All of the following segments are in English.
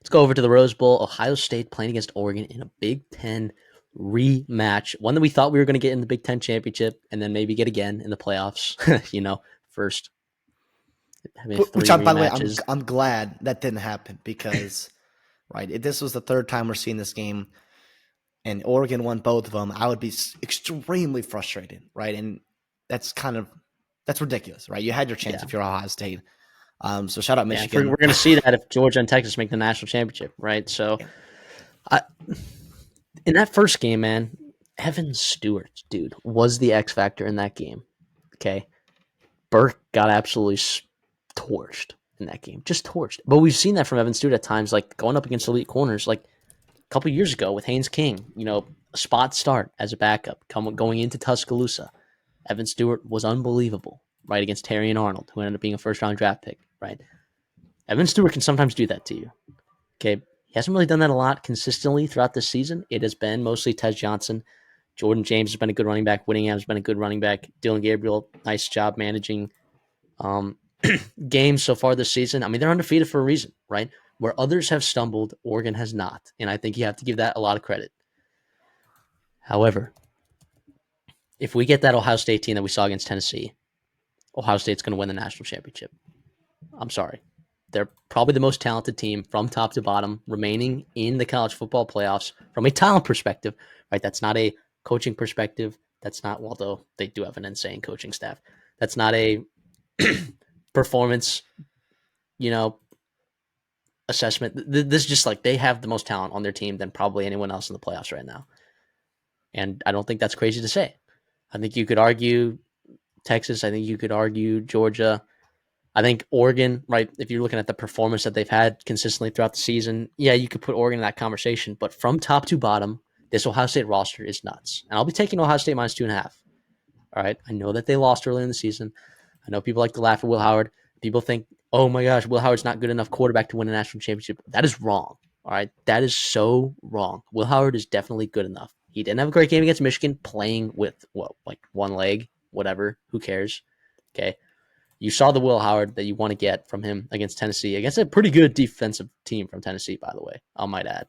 Let's go over to the Rose Bowl. Ohio State playing against Oregon in a Big Ten rematch. One that we thought we were going to get in the Big Ten championship and then maybe get again in the playoffs. First having Which, three by the way, I'm rematches. I'm glad that didn't happen because, right, this was the third time we're seeing this game, and Oregon won both of them. I would be extremely frustrated, right? And that's ridiculous, right? You had your chance Yeah. if you're Ohio State. So shout out Yeah. Michigan. We're going to see that if Georgia and Texas make the national championship, right? So Yeah. I, in that first game, man, Evan Stewart, dude, was the X factor in that game. Okay. Burke got absolutely torched in that game, just torched. But we've seen that from Evan Stewart at times, like going up against elite corners, like a couple years ago with Haynes King, a spot start as a backup going into Tuscaloosa. Evan Stewart was unbelievable, right, against Terry and Arnold, who ended up being a first-round draft pick, right? Evan Stewart can sometimes do that to you, okay? He hasn't really done that a lot consistently throughout this season. It has been mostly Tez Johnson. Jordan James has been a good running back. Whittingham has been a good running back. Dylan Gabriel, nice job managing um, games so far this season. I mean, they're undefeated for a reason, right? Where others have stumbled, Oregon has not. And I think you have to give that a lot of credit. However, if we get that Ohio State team that we saw against Tennessee, Ohio State's going to win the national championship. I'm sorry. They're probably the most talented team from top to bottom remaining in the college football playoffs from a talent perspective, right? That's not a coaching perspective. That's not, although they do have an insane coaching staff. That's not a performance, you know, assessment. This is just like they have the most talent on their team than probably anyone else in the playoffs right now. And I don't think that's crazy to say. I think you could argue Texas. I think you could argue Georgia. I think Oregon, right? If you're looking at the performance that they've had consistently throughout the season, yeah, you could put Oregon in that conversation. But from top to bottom, this Ohio State roster is nuts. And I'll be taking Ohio State minus 2.5. All right. I know that they lost early in the season. I know people like to laugh at Will Howard. People think, oh my gosh, Will Howard's not good enough quarterback to win a national championship. That is wrong. All right. That is so wrong. Will Howard is definitely good enough. He didn't have a great game against Michigan playing with what, like one leg, whatever. Who cares? Okay. You saw the Will Howard that you want to get from him against Tennessee, against a pretty good defensive team from Tennessee, by the way, I might add.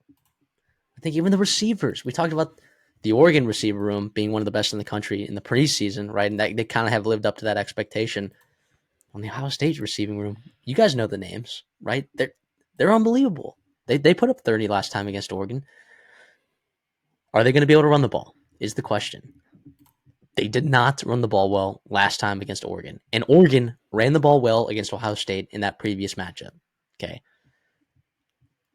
I think even the receivers, we talked about the Oregon receiver room being one of the best in the country in the preseason, right? And that, they kind of have lived up to that expectation. On the Ohio State receiving room, you guys know the names, right? They're unbelievable. They put up 30 last time against Oregon. Are they going to be able to run the ball? Is the question. They did not run the ball well last time against Oregon. And Oregon ran the ball well against Ohio State in that previous matchup. Okay.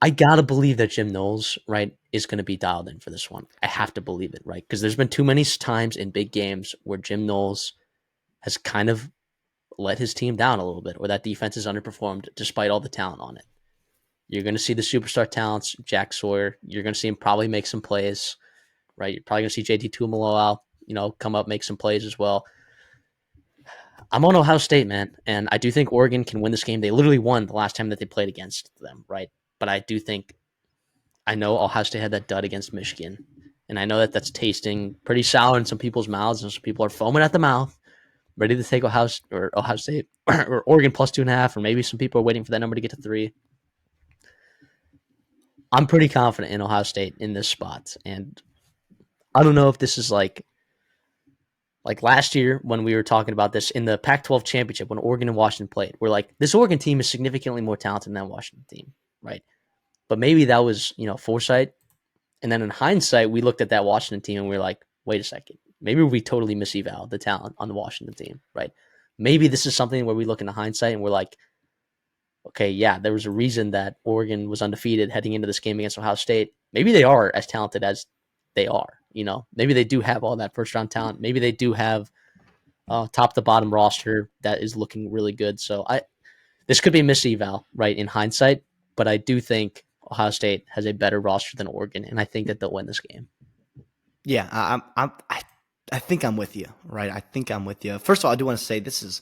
I got to believe that Jim Knowles, right, is going to be dialed in for this one. I have to believe it, right? Because there's been too many times in big games where Jim Knowles has kind of let his team down a little bit, or that defense is underperformed despite all the talent on it. You're going to see the superstar talents, Jack Sawyer. You're going to see him probably make some plays, right? You're probably going to see JT Tuimoloau, come up, make some plays as well. I'm on Ohio State, man, and I do think Oregon can win this game. They literally won the last time that they played against them, right? But I know Ohio State had that dud against Michigan, and I know that that's tasting pretty sour in some people's mouths, and some people are foaming at the mouth, ready to take Ohio State or Oregon plus 2.5, or maybe some people are waiting for that number to get to 3. I'm pretty confident in Ohio State in this spot, and I don't know if this is like last year when we were talking about this in the Pac-12 championship when Oregon and Washington played. We're like, this Oregon team is significantly more talented than that Washington team, right? But maybe that was foresight, and then in hindsight, we looked at that Washington team and we were like, wait a second, maybe we totally miseval the talent on the Washington team, right? Maybe this is something where we look into hindsight and we're like, okay, yeah, there was a reason that Oregon was undefeated heading into this game against Ohio State. Maybe they are as talented as they are. Maybe they do have all that first round talent. Maybe they do have top to bottom roster that is looking really good. So this could be a miseval, right, in hindsight, but I do think Ohio State has a better roster than Oregon, and I think that they'll win this game. Yeah, I think I'm with you, right? I think I'm with you. First of all, I do want to say this is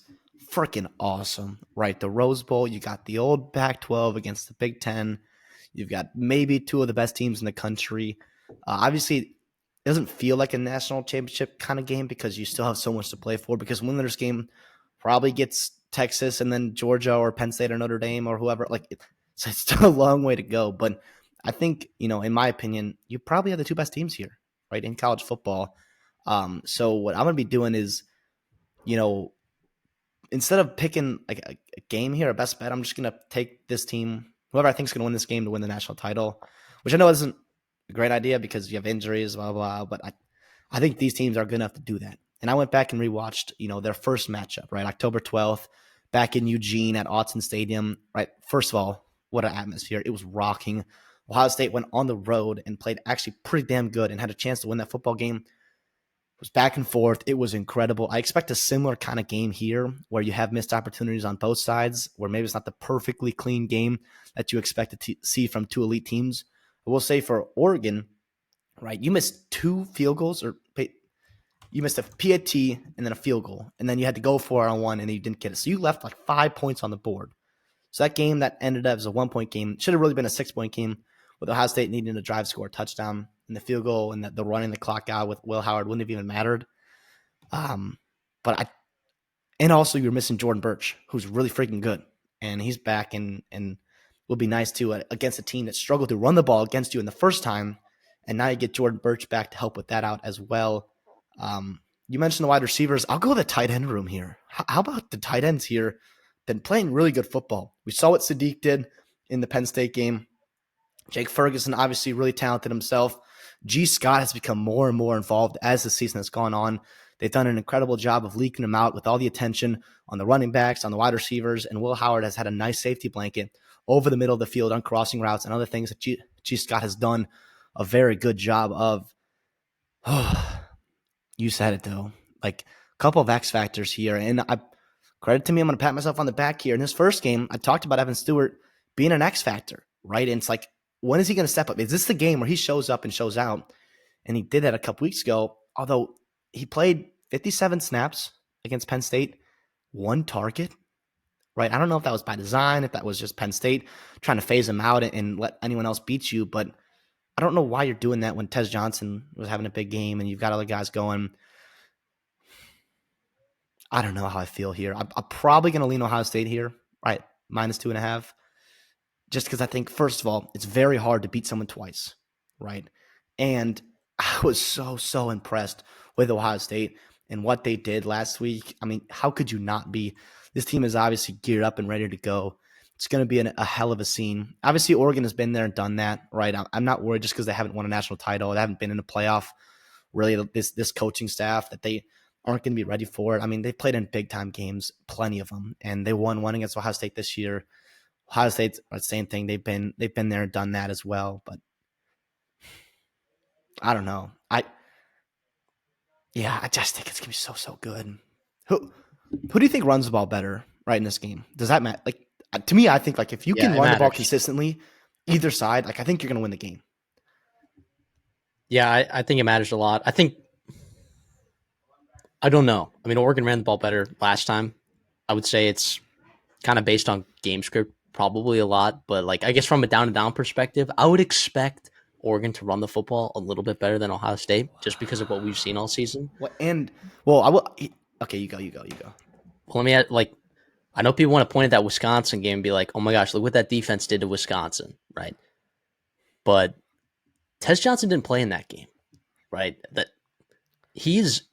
freaking awesome, right? The Rose Bowl, you got the old Pac-12 against the Big Ten. You've got maybe two of the best teams in the country. Obviously, it doesn't feel like a national championship kind of game because you still have so much to play for. Because winner's game probably gets Texas and then Georgia or Penn State or Notre Dame or whoever. Like So it's still a long way to go. But I think, in my opinion, you probably have the two best teams here, right, in college football. So what I'm going to be doing is, you know, instead of picking like a game here, a best bet, I'm just going to take this team, whoever I think is going to win this game to win the national title, which I know isn't a great idea because you have injuries, blah, blah, blah. But I think these teams are good enough to do that. And I went back and rewatched, their first matchup, right? October 12th, back in Eugene at Autzen Stadium, right? First of all, what an atmosphere. It was rocking. Ohio State went on the road and played actually pretty damn good and had a chance to win that football game. It was back and forth. It was incredible. I expect a similar kind of game here where you have missed opportunities on both sides, where maybe it's not the perfectly clean game that you expect to see from two elite teams. I will say for Oregon, right, you missed two field goals, or you missed a PAT and then a field goal, and then you had to go for it on one, and you didn't get it. So you left like 5 points on the board. So that game that ended up as a 1-point game should have really been a 6-point game with Ohio State needing to drive, score a touchdown, and the field goal and the running the clock out with Will Howard wouldn't have even mattered. And also you're missing Jordan Birch, who's really freaking good, and he's back and will be nice too against a team that struggled to run the ball against you in the first time, and now you get Jordan Birch back to help with that out as well. You mentioned the wide receivers. I'll go the tight end room here. How about the tight ends here? Been playing really good football. We saw what Sadiq did in the Penn State game. Jake Ferguson, obviously really talented himself. G. Scott has become more and more involved as the season has gone on. They've done an incredible job of leaking him out with all the attention on the running backs, on the wide receivers, and Will Howard has had a nice safety blanket over the middle of the field on crossing routes and other things that G. Scott has done a very good job of. Oh, you said it, though. Like, a couple of X factors here, and credit to me, I'm going to pat myself on the back here. In this first game, I talked about Evan Stewart being an X factor, right? And it's like, when is he going to step up? Is this the game where he shows up and shows out? And he did that a couple weeks ago, although he played 57 snaps against Penn State, 1 target, right? I don't know if that was by design, if that was just Penn State trying to phase him out and let anyone else beat you, but I don't know why you're doing that when Tez Johnson was having a big game and you've got other guys going. I don't know how I feel here. I'm probably going to lean Ohio State here, right? -2.5. Just because I think, first of all, it's very hard to beat someone twice, right? And I was so impressed with Ohio State and what they did last week. I mean, how could you not be? This team is obviously geared up and ready to go. It's going to be a hell of a scene. Obviously, Oregon has been there and done that, right? I'm not worried just because they haven't won a national title. They haven't been in a playoff, really, this coaching staff, that they aren't going to be ready for it. I mean, they played in big-time games, plenty of them, and they won one against Ohio State this year. Ohio State's the same thing. They've been there and done that as well. But I don't know. I just think it's gonna be so good. Who do you think runs the ball better right in this game? Does that matter? Like, to me, I think like if you can run the ball consistently, either side, like I think you're gonna win the game. Yeah, I think it matters a lot. I don't know. I mean, Oregon ran the ball better last time. I would say it's kind of based on game script, probably a lot. But like, I guess from a down perspective, I would expect Oregon to run the football a little bit better than Ohio State, just because of what we've seen all season. I will. Okay, you go. Well, let me add, like, I know people want to point at that Wisconsin game and be like, "Oh my gosh, look what that defense did to Wisconsin," right? But Tez Johnson didn't play in that game, right? That he's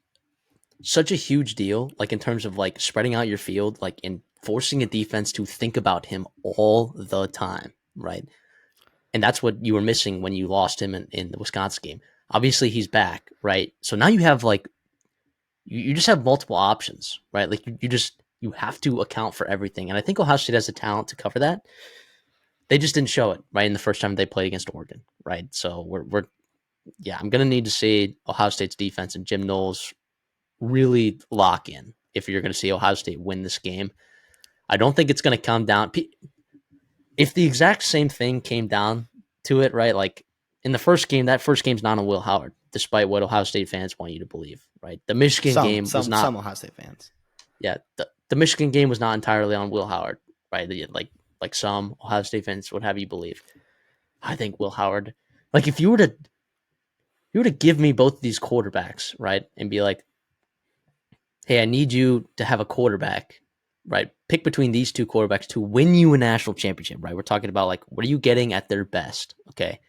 such a huge deal, like in terms of like spreading out your field, like in forcing a defense to think about him all the time, right? And that's what you were missing when you lost him in the Wisconsin game. Obviously, he's back, right? So now you have like, you just have multiple options, right? Like you have to account for everything. And I think Ohio State has the talent to cover that. They just didn't show it, right, in the first time they played against Oregon, right? So I'm going to need to see Ohio State's defense and Jim Knowles really lock in if you're going to see Ohio State win this game. I don't think it's going to come down. If the exact same thing came down to it, right? Like in the first game, that first game's not on Will Howard, despite what Ohio State fans want you to believe, right? The Michigan game was not. Some Ohio State fans. Yeah, the Michigan game was not entirely on Will Howard, right? Like some Ohio State fans would have you believe. I think Will Howard, like if you were to give me both of these quarterbacks, right, and be like, hey, I need you to have a quarterback right? Pick between these two quarterbacks to win you a national championship, right? We're talking about like, what are you getting at their best? Okay.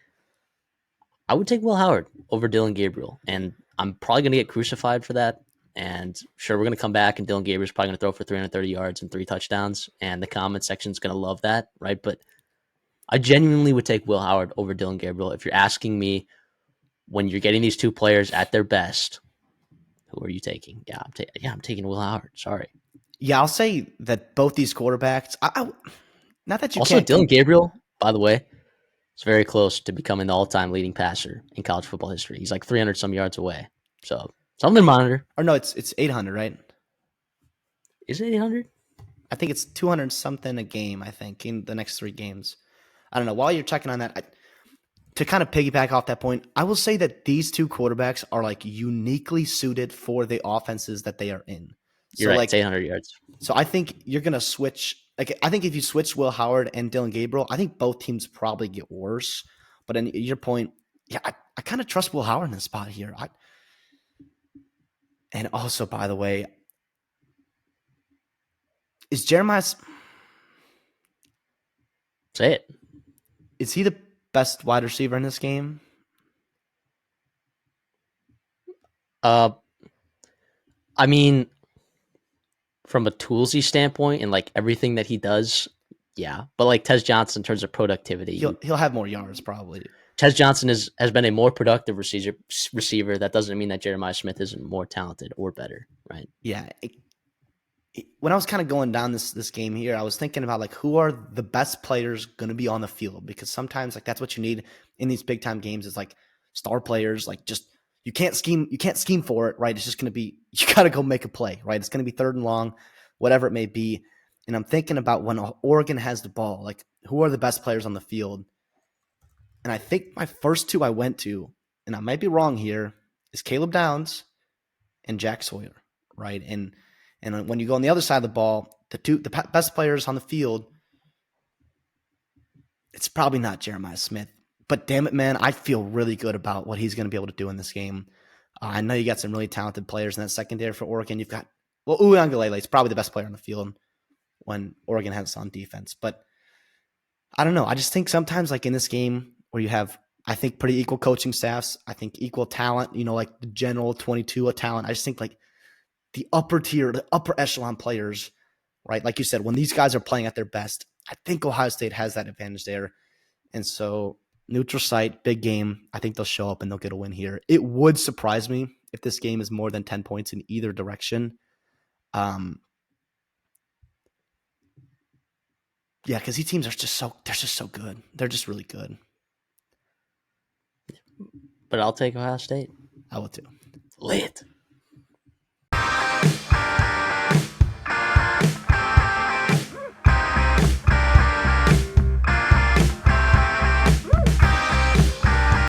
I would take Will Howard over Dylan Gabriel. And I'm probably going to get crucified for that. And sure, we're going to come back and Dylan Gabriel's probably going to throw for 330 yards and 3 touchdowns. And the comment section's going to love that, right? But I genuinely would take Will Howard over Dylan Gabriel. If you're asking me when you're getting these two players at their best, who are you taking? Yeah, I'm taking Will Howard. Sorry. Yeah, I'll say that both these quarterbacks. Not that you Also, can't. Dylan Gabriel, by the way, is very close to becoming the all-time leading passer in college football history. He's like 300 some yards away. So something to monitor. Or no, it's 800, right? Is it 800? I think it's 200 something a game. I think in the next 3 games. I don't know. While you're checking on that, to kind of piggyback off that point, I will say that these two quarterbacks are like uniquely suited for the offenses that they are in. You're right. It's 800 yards. So I think you're gonna switch. Like I think if you switch Will Howard and Dylan Gabriel, I think both teams probably get worse. But in your point, yeah, I kind of trust Will Howard in this spot here. And also, by the way, is Jeremiah? Say it. Is he the best wide receiver in this game? I mean, from a toolsy standpoint and like everything that he does, yeah. But like Tez Johnson in terms of productivity, He'll have more yards probably. Tez Johnson has been a more productive receiver. That doesn't mean that Jeremiah Smith isn't more talented or better, right? Yeah. When I was kind of going down this game here, I was thinking about like who are the best players going to be on the field, because sometimes like that's what you need in these big time games is like star players. Like just you can't scheme for it, right? It's just going to be you got to go make a play, right? It's going to be 3rd and long, whatever it may be. And I'm thinking about when Oregon has the ball, like who are the best players on the field? And I think my first two I went to, and I might be wrong here, is Caleb Downs and Jack Sawyer, right? And when you go on the other side of the ball, the best players on the field, it's probably not Jeremiah Smith. But damn it, man, I feel really good about what he's going to be able to do in this game. I know you got some really talented players in that secondary for Oregon. You've got, Uiagalelei is probably the best player on the field when Oregon has on defense. But I don't know. I just think sometimes like in this game where you have, I think, pretty equal coaching staffs, I think equal talent, like the general 22 of talent. I just think like the upper tier, the upper echelon players, right? Like you said, when these guys are playing at their best, I think Ohio State has that advantage there. And so neutral site, big game. I think they'll show up and they'll get a win here. It would surprise me if this game is more than 10 points in either direction. Yeah, because these teams are just so good. They're just really good. But I'll take Ohio State. I will too. Lit.